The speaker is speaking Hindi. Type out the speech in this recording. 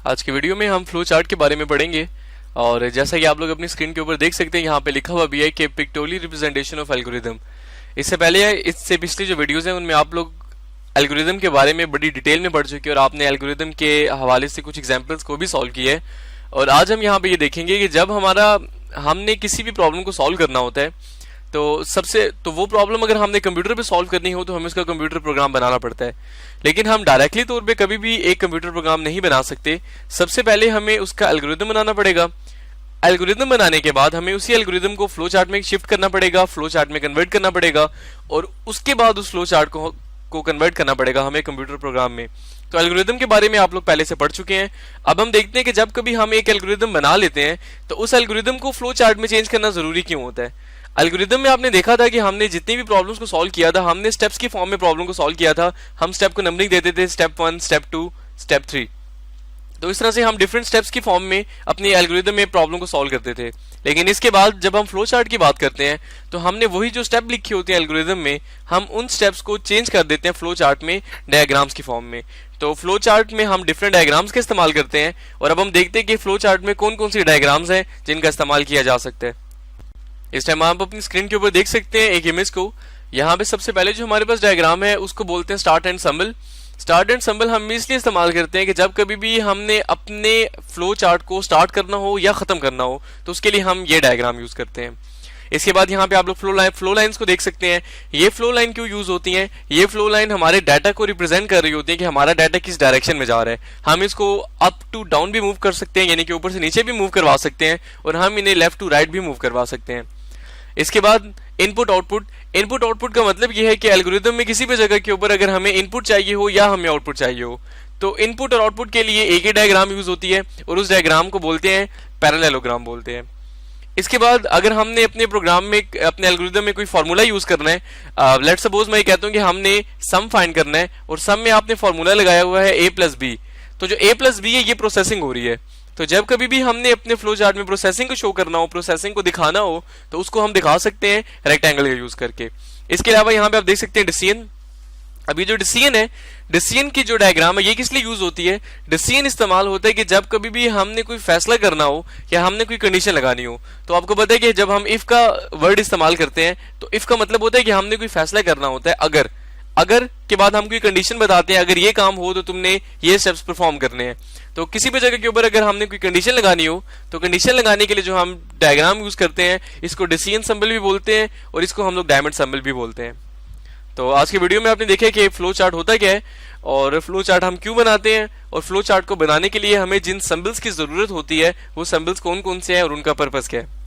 आज की वीडियो में हम फ्लो चार्ट के बारे में पढ़ेंगे और जैसा कि आप लोग अपनी स्क्रीन के ऊपर देख सकते हैं यहाँ पे लिखा हुआ भी है कि पिक्टोरियल रिप्रेजेंटेशन ऑफ एल्गोरिदम। इससे पिछली जो वीडियोस हैं उनमें आप लोग एल्गोरिदम के बारे में बड़ी डिटेल में पढ़ चुके हैं और आपने एल्गोरिदम के हवाले से कुछ एग्जाम्पल्स को भी सॉल्व किया है। और आज हम यहाँ पे ये देखेंगे कि जब हमने किसी भी प्रॉब्लम को सॉल्व करना होता है तो वो प्रॉब्लम अगर हमने कंप्यूटर पे सॉल्व करनी हो तो हमें उसका कंप्यूटर प्रोग्राम बनाना पड़ता है, लेकिन हम डायरेक्टली तौर पे कभी भी एक कंप्यूटर प्रोग्राम नहीं बना सकते। सबसे पहले हमें उसका एल्गोरिदम बनाना पड़ेगा। एल्गोरिदम बनाने के बाद हमें उसी एल्गोरिदम को फ्लो चार्ट में शिफ्ट करना पड़ेगा, फ्लो चार्ट में कन्वर्ट करना पड़ेगा और उसके बाद उस फ्लो चार्ट को कन्वर्ट करना पड़ेगा हमें कंप्यूटर प्रोग्राम में। तो एल्गोरिदम के बारे में आप लोग पहले से पढ़ चुके हैं। अब हम देखते हैं कि जब कभी हम एक एल्गोरिदम बना लेते हैं तो उस एल्गोरिदम को फ्लो चार्ट में चेंज करना जरूरी क्यों होता है। एल्गोरिदम में आपने देखा था कि हमने जितनी भी प्रॉब्लम्स को सॉल्व किया था हमने स्टेप्स की फॉर्म में प्रॉब्लम को सॉल्व किया था। हम स्टेप को नंबरिंग देते थे, स्टेप 1, स्टेप 2, स्टेप 3। तो इस तरह से हम डिफरेंट स्टेप्स की फॉर्म में अपनी एल्गोरिदम में प्रॉब्लम को सॉल्व करते थे। लेकिन इसके बाद जब हम फ्लो चार्ट की बात करते हैं तो हमने वही जो स्टेप लिखी होती है एल्गोरिदम में, हम उन स्टेप्स को चेंज कर देते हैं फ्लो चार्ट में डायग्राम्स की फॉर्म में। तो फ्लो चार्ट में हम डिफरेंट डायग्राम्स का इस्तेमाल करते हैं और अब हम देखते हैं कि फ्लो चार्ट में कौन कौन सी डायग्राम्स हैं जिनका इस्तेमाल किया जा सकता है। इस टाइम आप अपनी स्क्रीन के ऊपर देख सकते हैं एक इमेज को। यहाँ पे सबसे पहले जो हमारे पास डायग्राम है उसको बोलते हैं start and symbol. Start and symbol हम इसलिए इस्तेमाल करते हैं कि जब कभी भी हमने अपने फ्लो चार्ट को स्टार्ट करना हो या खत्म करना हो तो उसके लिए हम ये डायग्राम यूज करते हैं। इसके बाद यहाँ पे आप लोग फ्लो लाइंस को देख सकते हैं। ये फ्लो लाइन क्यों यूज होती हैं? ये फ्लो लाइन हमारे डाटा को रिप्रेजेंट कर रही होती है कि हमारा डाटा किस डायरेक्शन में जा रहा है। हम इसको अप टू डाउन भी मूव कर सकते हैं, यानी कि ऊपर से नीचे भी मूव करवा सकते हैं और हम इन्हें लेफ्ट टू राइट भी मूव करवा सकते हैं। इसके बाद इनपुट आउटपुट का मतलब यह है कि एल्गोरिदम में किसी भी जगह के ऊपर अगर हमें इनपुट चाहिए हो या हमें आउटपुट चाहिए हो तो इनपुट और आउटपुट के लिए एक ही डायग्राम यूज होती है और उस डायग्राम को बोलते हैं पैरेललोग्राम बोलते हैं। इसके बाद अगर हमने अपने प्रोग्राम में अपने एल्गोरिदम में कोई फार्मूला यूज करना है, लेट्स सपोज मैं कहता हूं कि हमने सम फाइंड करना है और सम में आपने फार्मूला लगाया हुआ है a+b, तो जो a+b है ये प्रोसेसिंग हो रही है। तो जब कभी भी हमने अपने फ्लो चार्ट में प्रोसेसिंग को शो करना हो, प्रोसेसिंग को दिखाना हो तो उसको हम दिखा सकते हैं रेक्टेंगल का यूज करके। इसके अलावा यहाँ पे आप देख सकते हैं डिसीजन। अभी जो डिसीजन है, डिसीजन की जो डायग्राम है ये किस लिए यूज होती है? डिसीजन इस्तेमाल होता है कि जब कभी भी हमने कोई फैसला करना हो या हमने कोई कंडीशन लगानी हो। तो आपको पता है कि जब हम इफ का वर्ड इस्तेमाल करते हैं तो इफ का मतलब होता है कि हमने कोई फैसला करना होता है। अगर के बाद हम कोई कंडीशन बताते हैं, अगर ये काम हो तो तुमने ये स्टेप्स परफॉर्म करने हैं। तो किसी भी जगह के ऊपर अगर हमने कोई कंडीशन लगानी हो तो कंडीशन लगाने के लिए जो हम डायग्राम यूज करते हैं इसको डिसीजन सिंबल भी बोलते हैं और इसको हम लोग डायमंड सिंबल भी बोलते हैं। तो आज की वीडियो में आपने देखा कि फ्लो चार्ट होता क्या है और फ्लो चार्ट हम क्यों बनाते हैं और फ्लो चार्ट को बनाने के लिए हमें जिन सिंबल्स की जरूरत होती है वो सिंबल्स कौन कौन से हैं और उनका पर्पस क्या है।